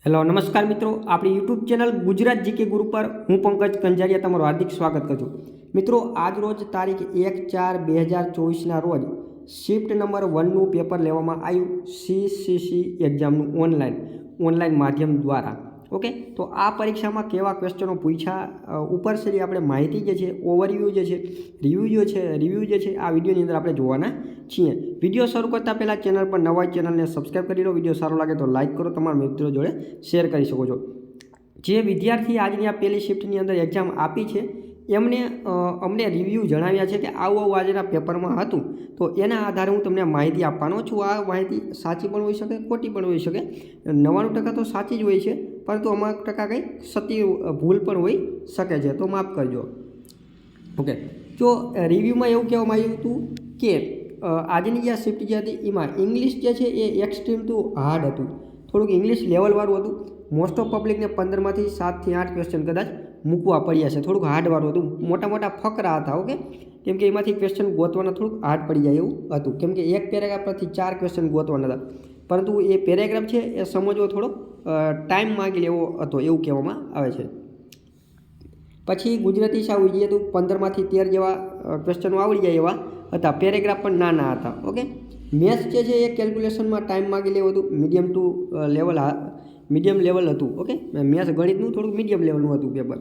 Hello નમસ્કાર મિત્રો, આપણી યુટ્યુબ ચેનલ ગુજરાત જીકે ગુરુ પર હું પંકજ કંજારિયા તમારું હાર્દિક સ્વાગત કરું છું। મિત્રો, આજ રોજ તારીખ 1/4/2024ના રોજ શિફ્ટ નંબર 1નું પેપર લેવામાં આવ્યું સીસીસી એક્ઝામનું ઓનલાઈન માધ્યમ દ્વારા। ઓકે, તો આ પરીક્ષામાં કેવા ક્વેશ્ચનો પૂછ્યા ઉપર સુધી આપણે માહિતી જે છે, ઓવરવ્યૂ જે છે, રિવ્યૂ જે છે આ વિડીયોની અંદર આપણે જોવાના છીએ। વિડીયો શરૂ કરતાં પહેલાં ચેનલ પર નવા ચેનલને સબસ્ક્રાઈબ કરી લો, વિડીયો સારો લાગે તો લાઇક કરો, તમારા મિત્રો જોડે શેર કરી શકો છો। જે વિદ્યાર્થી આજની આ પહેલી શિફ્ટની અંદર એક્ઝામ આપી છે એમને અમને રિવ્યૂ જણાવ્યા છે કે આવું આજના પેપરમાં હતું, તો એના આધારે હું તમને માહિતી આપવાનો છું। આ માહિતી સાચી પણ હોઈ શકે, ખોટી પણ હોઈ શકે। 99% તો સાચી જ હોય છે, પરંતુ અમુક ટકા કંઈક સત્ય ભૂલ પણ હોઈ શકે છે, તો માફ કરજો। ઓકે, જો રિવ્યૂમાં એવું કહેવામાં આવ્યું હતું કે આજની જે શિફ્ટ જે હતી એમાં ઇંગ્લિશ જે છે એ એક્સ્ટ્રીમ ટુ હાર્ડ હતું, થોડુંક ઇંગ્લિશ લેવલવાળું હતું। મોસ્ટ ઓફ પબ્લિકને 15માંથી 7 થી 8 ક્વેશ્ચન કદાચ મૂકવા પડ્યા છે, થોડુંક હાર્ડવાળું હતું, મોટા ફકરા હતા। ઓકે, કેમ કે એમાંથી ક્વેશ્ચન ગોતવાના થોડુંક હાર્ડ પડી જાય એવું હતું, કેમ કે એક પેરેગ્રાફ પરથી 4 ક્વેશ્ચન ગોતવાના હતા, પરંતુ એ પેરેગ્રાફ છે એ સમજવો થોડો ટાઈમ માગી લેવો હતો એવું કહેવામાં આવે છે। પછી ગુજરાતી સાવ ઇઝી હતું, 15માંથી 13 જેવા ક્વેશ્ચનો આવડી જાય એવા હતા, પેરેગ્રાફ પણ નાના હતા। ઓકે, મેથ્સ જે છે એ કેલ્ક્યુલેશનમાં ટાઈમ માગી લેવું હતું, મીડિયમ લેવલ હતું। ઓકે, મેથ્સ ગણિતનું થોડુંક મીડિયમ લેવલનું હતું પેપર।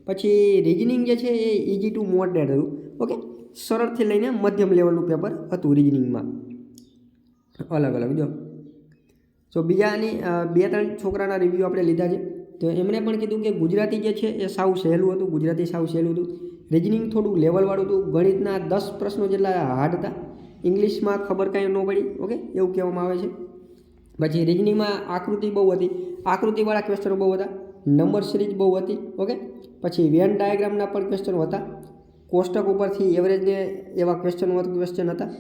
પછી રીઝનિંગ જે છે એ ઇઝી ટુ મોડરેટ હતું। ઓકે, સરળથી લઈને મધ્યમ લેવલનું પેપર હતું રીઝનિંગમાં, અલગ જો બીજાની 2-3 છોકરાના રિવ્યૂ આપણે લીધા છે, તો એમણે પણ કીધું કે ગુજરાતી જે છે એ સાવ સહેલું હતું, રીઝનિંગ થોડું લેવલવાળું હતું, ગણિતના 10 પ્રશ્નો જેટલા હાર્ડ હતા, ઇંગ્લિશમાં ખબર કાંઈ ન પડી। ઓકે, એવું કહેવામાં આવે છે। પછી રીઝનિંગમાં આકૃતિ બહુ હતી, આકૃતિવાળા ક્વેશ્ચનો બહુ હતા, નંબર સિરીઝ બહુ હતી। ઓકે, પછી વેન ડાયાગ્રામના પણ ક્વેશ્ચનો હતા, કોષ્ટક ઉપરથી એવરેજને એવા ક્વેશ્ચન હતા।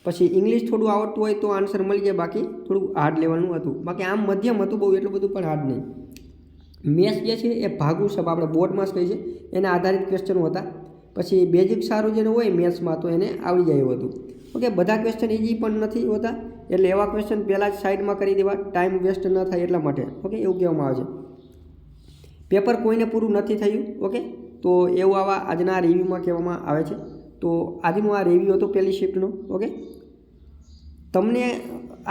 પછી ઇંગ્લિશ થોડું આવડતું હોય તો આન્સર મળી જાય, બાકી થોડું હાર્ડ લેવલનું હતું, બાકી આમ મધ્યમ હતું, બહુ એટલું બધું પણ હાર્ડ નહીં। મેથ્સ જે છે એ ભાગુસબ આપણે બોર્ડમાં કહી છે એના આધારિત ક્વેશ્ચનો હતા। પછી બેઝિક સારું જેને હોય મેથ્સમાં તો એને આવડી જાય એવું હતું। ઓકે, બધા ક્વેશ્ચન ઇઝી પણ નથી હોતા, એટલે એવા ક્વેશ્ચન પહેલાં જ સાઈડમાં કરી દેવા, ટાઈમ વેસ્ટ ન થાય એટલા માટે। ઓકે, એવું કહેવામાં આવે છે। પેપર કોઈને પૂરું નથી થયું। ઓકે, તો એવું આજના રિવ્યૂમાં કહેવામાં આવે છે। તો આજનું આ રિવ્યૂ હતું પહેલી શિફ્ટનો। ઓકે, તમને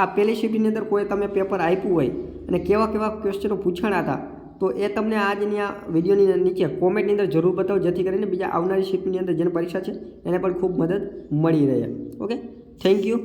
આ પહેલી શિફ્ટની અંદર કોઈ તમે પેપર આપ્યું હોય અને કેવા ક્વેશ્ચનો પૂછાણા હતા, તો એ તમને આજની આ વિડીયોની નીચે કોમેન્ટની અંદર જરૂર બતાવો, જેથી કરીને બીજા આવનારી શિફ્ટની અંદર જેને પરીક્ષા છે એને પણ ખૂબ મદદ મળી રહે। Okay, thank you.